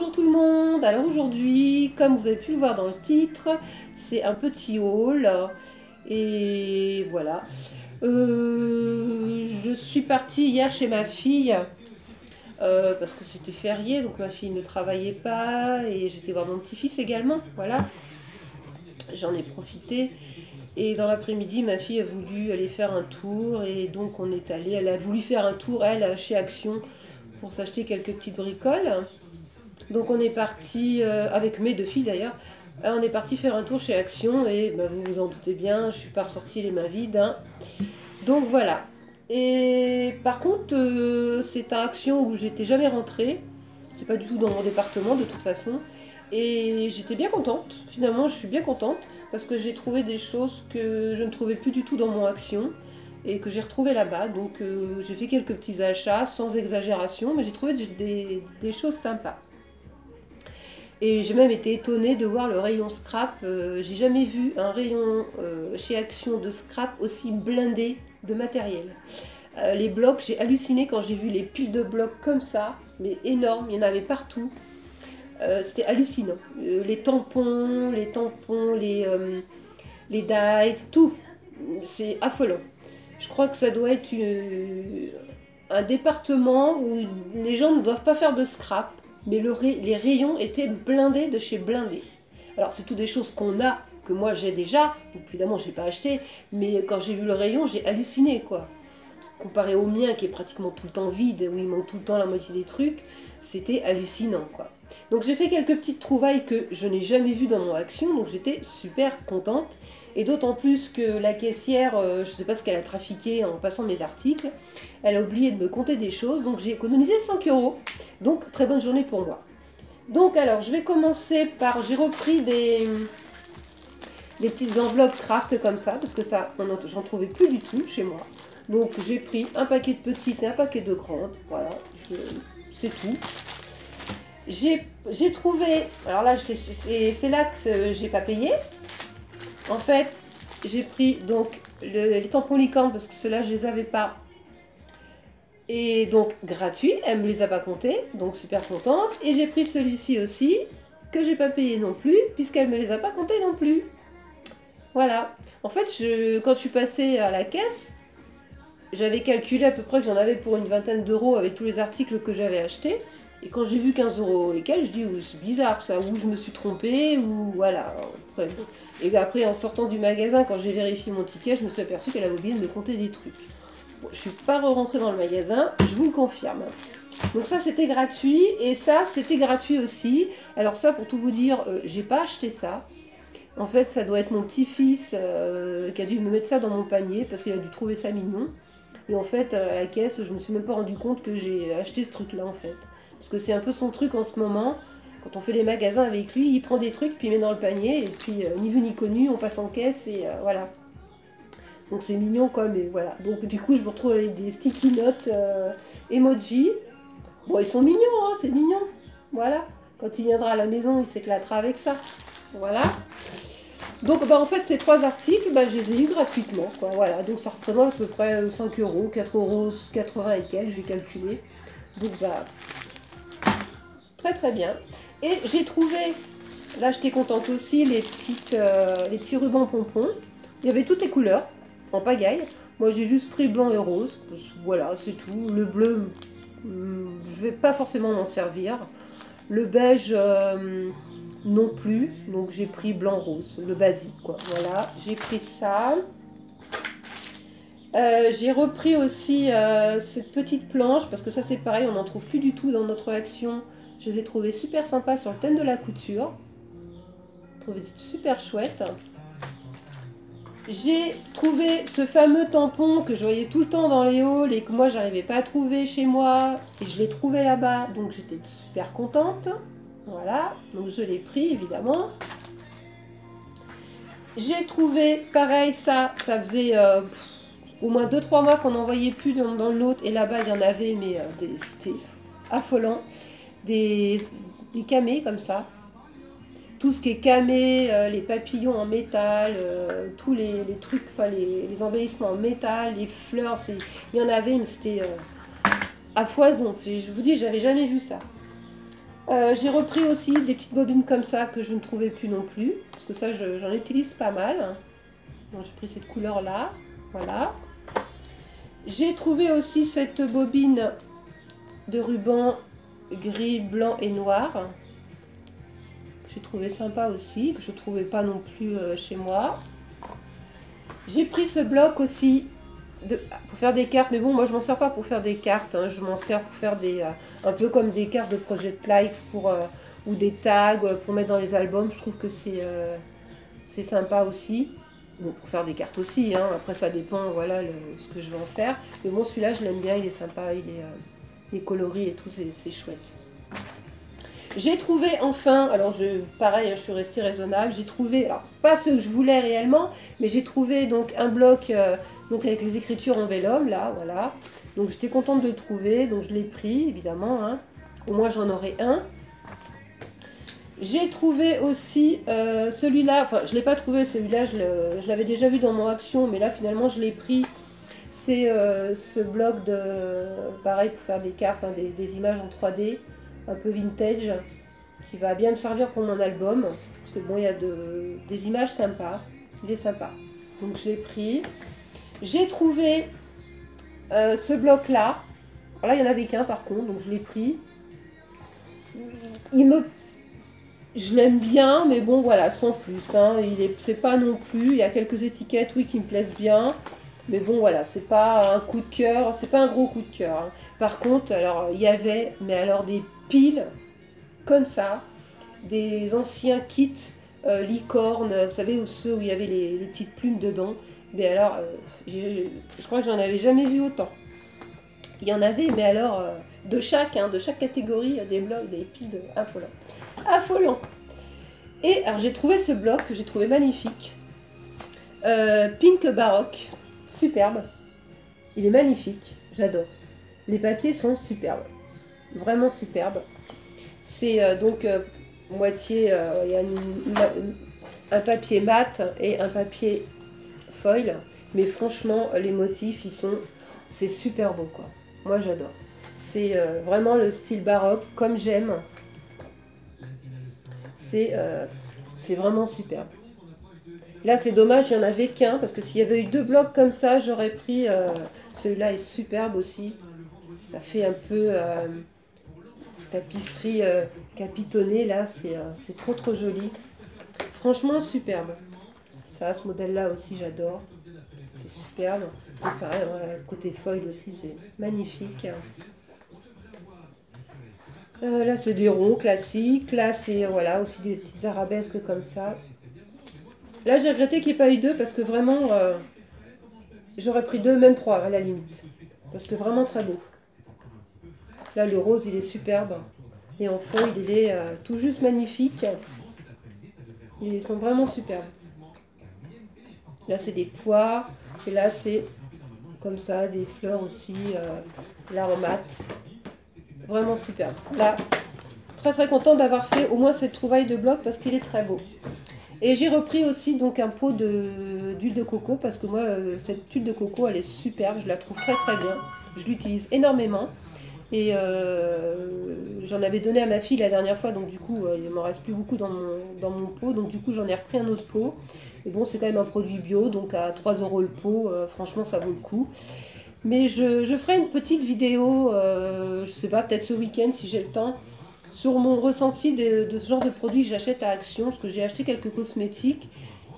Bonjour tout le monde. Alors aujourd'hui, comme vous avez pu le voir dans le titre, c'est un petit haul. Et voilà. Je suis partie hier chez ma fille parce que c'était férié, donc ma fille ne travaillait pas et j'étais voir mon petit-fils également. Voilà. J'en ai profité. Et dans l'après-midi, ma fille a voulu aller faire un tour et donc on est allé. Elle a voulu faire un tour, elle, chez Action pour s'acheter quelques petites bricoles. Donc on est parti, avec mes deux filles d'ailleurs, on est parti faire un tour chez Action et bah, vous vous en doutez bien, je suis pas ressortie les mains vides. Hein. Donc voilà. Et par contre, c'est un Action où j'étais jamais rentrée. C'est pas du tout dans mon département de toute façon. Et j'étais bien contente. Finalement, je suis bien contente parce que j'ai trouvé des choses que je ne trouvais plus du tout dans mon Action et que j'ai retrouvé là-bas. Donc j'ai fait quelques petits achats sans exagération, mais j'ai trouvé des choses sympas. Et j'ai même été étonnée de voir le rayon scrap. J'ai jamais vu un rayon chez Action de scrap aussi blindé de matériel. Les blocs, j'ai halluciné quand j'ai vu les piles de blocs comme ça, mais énormes, il y en avait partout. C'était hallucinant. Les dies, tout. C'est affolant. Je crois que ça doit être un département où les gens ne doivent pas faire de scrap. Mais les rayons étaient blindés de chez blindé. Alors c'est toutes des choses qu'on a, que moi j'ai déjà, donc évidemment je n'ai pas acheté, mais quand j'ai vu le rayon, j'ai halluciné quoi. Comparé au mien qui est pratiquement tout le temps vide, où il manque tout le temps la moitié des trucs, c'était hallucinant quoi. Donc j'ai fait quelques petites trouvailles que je n'ai jamais vues dans mon Action, donc j'étais super contente. Et d'autant plus que la caissière, je ne sais pas ce qu'elle a trafiqué en passant mes articles, elle a oublié de me compter des choses, donc j'ai économisé 5 euros. Donc très bonne journée pour moi. Donc alors, je vais commencer par, j'ai repris des petites enveloppes craft comme ça, parce que ça, j'en trouvais plus du tout chez moi. Donc j'ai pris un paquet de petites et un paquet de grandes, voilà, c'est tout. J'ai trouvé, alors là c'est là que j'ai pas payé. En fait, j'ai pris donc les tampons licorne parce que ceux-là je les avais pas. Et donc gratuit, elle me les a pas comptés, donc super contente. Et j'ai pris celui-ci aussi, que j'ai pas payé non plus, puisqu'elle me les a pas comptés non plus. Voilà. En fait, quand je suis passée à la caisse, j'avais calculé à peu près que j'en avais pour une vingtaine d'euros avec tous les articles que j'avais achetés. Et quand j'ai vu 15 euros et quelques, je dis oui, c'est bizarre ça, ou je me suis trompée, ou voilà. Après, et après, en sortant du magasin, quand j'ai vérifié mon ticket, je me suis aperçue qu'elle avait oublié de me compter des trucs. Bon, je suis pas rentrée dans le magasin, je vous le confirme. Donc ça, c'était gratuit, et ça, c'était gratuit aussi. Alors ça, pour tout vous dire, j'ai pas acheté ça. En fait, ça doit être mon petit-fils qui a dû me mettre ça dans mon panier, parce qu'il a dû trouver ça mignon. Et en fait, à la caisse, je me suis même pas rendu compte que j'ai acheté ce truc-là, en fait. Parce que c'est un peu son truc en ce moment. Quand on fait les magasins avec lui, il prend des trucs, puis il met dans le panier, et puis ni vu ni connu, on passe en caisse, et voilà. Donc c'est mignon quoi, mais voilà. Donc du coup, je me retrouve avec des sticky notes emoji. Bon, ils sont mignons, hein, c'est mignon. Voilà. Quand il viendra à la maison, il s'éclatera avec ça. Voilà. Donc bah, en fait, ces trois articles, bah, je les ai eu gratuitement. Quoi. Voilà. Donc ça représente à peu près 5 euros, 4 euros 80 et quelques, j'ai calculé. Donc bah, très très bien. Et j'ai trouvé, là j'étais contente aussi, les petits rubans pompons. Il y avait toutes les couleurs, en pagaille. Moi j'ai juste pris blanc et rose. Voilà, c'est tout. Le bleu, je vais pas forcément m'en servir. Le beige, non plus. Donc j'ai pris blanc-rose, le basique quoi. Voilà, j'ai pris ça. J'ai repris aussi cette petite planche, parce que ça c'est pareil, on n'en trouve plus du tout dans notre Action. Je les ai trouvées super sympas sur le thème de la couture. Je trouvais super chouette. J'ai trouvé ce fameux tampon que je voyais tout le temps dans les halls et que moi j'arrivais pas à trouver chez moi. Et je l'ai trouvé là-bas, donc j'étais super contente. Voilà, donc je l'ai pris évidemment. J'ai trouvé pareil ça faisait au moins 2-3 mois qu'on n'en voyait plus dans le nôtre. Et là-bas il y en avait, mais c'était affolant. Des camés comme ça. Tout ce qui est camé, les papillons en métal, tous les trucs, enfin les embellissements en métal, les fleurs, il y en avait, mais c'était à foison. Je vous dis, j'avais jamais vu ça. J'ai repris aussi des petites bobines comme ça que je ne trouvais plus non plus. Parce que ça, j'en utilise pas mal. Donc j'ai pris cette couleur-là. Voilà. J'ai trouvé aussi cette bobine de ruban gris, blanc et noir. Que j'ai trouvé sympa aussi. Que je ne trouvais pas non plus chez moi. J'ai pris ce bloc aussi pour faire des cartes, mais bon, moi je m'en sers pas pour faire des cartes, hein. Je m'en sers pour faire un peu comme des cartes de Project Life ou des tags pour mettre dans les albums. Je trouve que c'est sympa aussi. Bon, pour faire des cartes aussi, hein. Après ça dépend, voilà, ce que je vais en faire. Mais bon, celui-là je l'aime bien, il est sympa, il est coloré et tout, c'est chouette. J'ai trouvé enfin, alors pareil, je suis restée raisonnable, j'ai trouvé, alors pas ce que je voulais réellement, mais j'ai trouvé donc un bloc donc avec les écritures en vélum, là, voilà. Donc j'étais contente de le trouver, donc je l'ai pris, évidemment, hein. Au moins j'en aurai un. J'ai trouvé aussi celui-là, enfin je ne l'ai pas trouvé, celui-là je l'avais déjà vu dans mon action, mais là finalement je l'ai pris. C'est ce bloc pareil pour faire des cartes, enfin, des images en 3D. Un peu vintage, qui va bien me servir pour mon album, parce que bon, il y a des images sympas, il est sympa. Donc je l'ai pris. J'ai trouvé ce bloc là. Alors là, il n'y en avait qu'un par contre, donc je l'ai pris. Je l'aime bien, mais bon, voilà, sans plus. Hein. C'est pas non plus, il y a quelques étiquettes, oui, qui me plaisent bien. Mais bon, voilà, c'est pas un coup de cœur, c'est pas un gros coup de cœur. Hein. Par contre, alors, il y avait, mais alors des piles comme ça, des anciens kits licornes, vous savez, ceux où il y avait les petites plumes dedans. Mais alors, je crois que j'en avais jamais vu autant. Il y en avait, mais alors, de chaque catégorie, des blocs, des piles affolants. Affolant. Et alors, j'ai trouvé ce bloc que j'ai trouvé magnifique. Pink baroque, superbe. Il est magnifique, j'adore. Les papiers sont superbes, vraiment superbes. C'est donc moitié, il y a un papier mat et un papier foil. Mais franchement, les motifs, c'est super beau, quoi. Moi, j'adore. C'est vraiment le style baroque, comme j'aime. C'est vraiment superbe. Là, c'est dommage, il n'y en avait qu'un, parce que s'il y avait eu 2 blocs comme ça, j'aurais pris... celui-là est superbe aussi. Ça fait un peu tapisserie capitonnée, là, c'est trop joli. Franchement, superbe. Ça, ce modèle-là aussi, j'adore. C'est superbe. Et pareil, voilà, côté foil aussi, c'est magnifique. Là, c'est des ronds classiques. Là, c'est voilà, aussi des petites arabesques comme ça. Là, j'ai regretté qu'il n'y ait pas eu 2 parce que vraiment, j'aurais pris 2, même 3 à la limite. Parce que vraiment très beau. Là, le rose, il est superbe. Et en fond, il est tout juste magnifique. Ils sont vraiment superbes. Là, c'est des pois. Et là, c'est comme ça, des fleurs aussi. L'aromate. Vraiment superbe. Là, très content d'avoir fait au moins cette trouvaille de bloc parce qu'il est très beau. Et j'ai repris aussi donc un pot d'huile de coco parce que moi, cette huile de coco, elle est superbe. Je la trouve très bien. Je l'utilise énormément. Et j'en avais donné à ma fille la dernière fois, donc du coup, il ne m'en reste plus beaucoup dans mon pot. Donc du coup, j'en ai repris un autre pot. Et bon, c'est quand même un produit bio, donc à 3 € le pot, franchement, ça vaut le coup. Mais je ferai une petite vidéo, je sais pas, peut-être ce week-end si j'ai le temps, sur mon ressenti de ce genre de produits que j'achète à Action, parce que j'ai acheté quelques cosmétiques.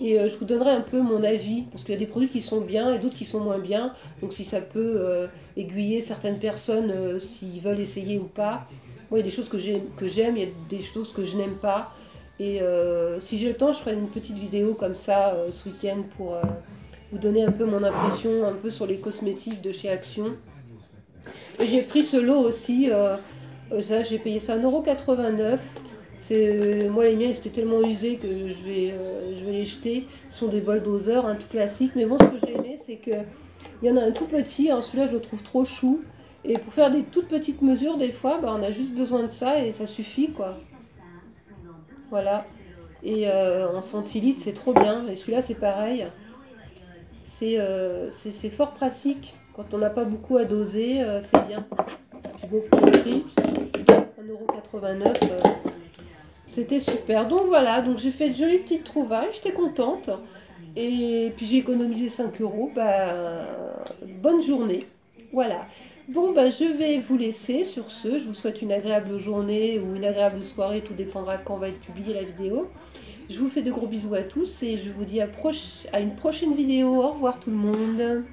Et je vous donnerai un peu mon avis, parce qu'il y a des produits qui sont bien et d'autres qui sont moins bien. Donc si ça peut aiguiller certaines personnes s'ils veulent essayer ou pas. Moi, il y a des choses que j'aime, il y a des choses que je n'aime pas. Et si j'ai le temps, je ferai une petite vidéo comme ça ce week-end pour vous donner un peu mon impression, un peu sur les cosmétiques de chez Action. Et j'ai pris ce lot aussi, ça j'ai payé ça 1,89 €. Moi les miens ils étaient tellement usés que je vais les jeter. Ce sont des bols doseurs, tout classique. Mais bon, ce que j'ai aimé, c'est qu'il y en a un tout petit. Hein, celui-là, je le trouve trop chou. Et pour faire des toutes petites mesures, des fois, on a juste besoin de ça et ça suffit, quoi. Voilà. Et en centilitres, c'est trop bien. Et celui-là, c'est pareil. C'est fort pratique. Quand on n'a pas beaucoup à doser, c'est bien. Puis bon, pour le prix, 1,89 €, c'était super. Donc voilà, donc j'ai fait de jolies petites trouvailles, j'étais contente. Et puis j'ai économisé 5 euros. Bah, bonne journée. Voilà. Bon, bah, je vais vous laisser sur ce. Je vous souhaite une agréable journée ou une agréable soirée. Tout dépendra quand va être publiée la vidéo. Je vous fais de gros bisous à tous et je vous dis à une prochaine vidéo. Au revoir tout le monde.